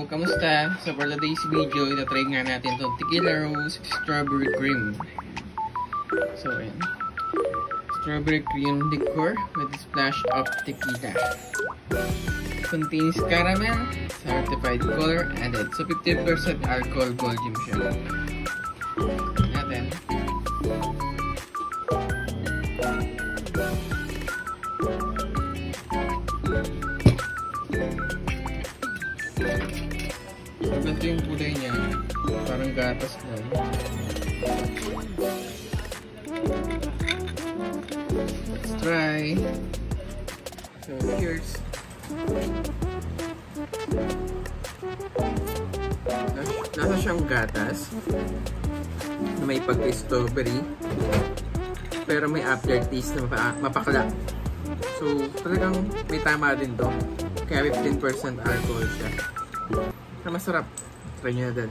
kamusta? So for today's video, itatry nga natin itong Tequila Rose Strawberry Cream. So ayan. Strawberry cream liqueur with a splash of tequila. Contains caramel, certified color added. So 50% alcohol volume siya. Natin. Ganito yung kulay niya. Parang gatas lang. Let's try. So, cheers. Nasa siyang gatas na may pagka-strawberry pero may aftertaste na mapakla. So, talagang may tama din to. Kaya 15% alcohol siya. Na masarap. Try nyo na din.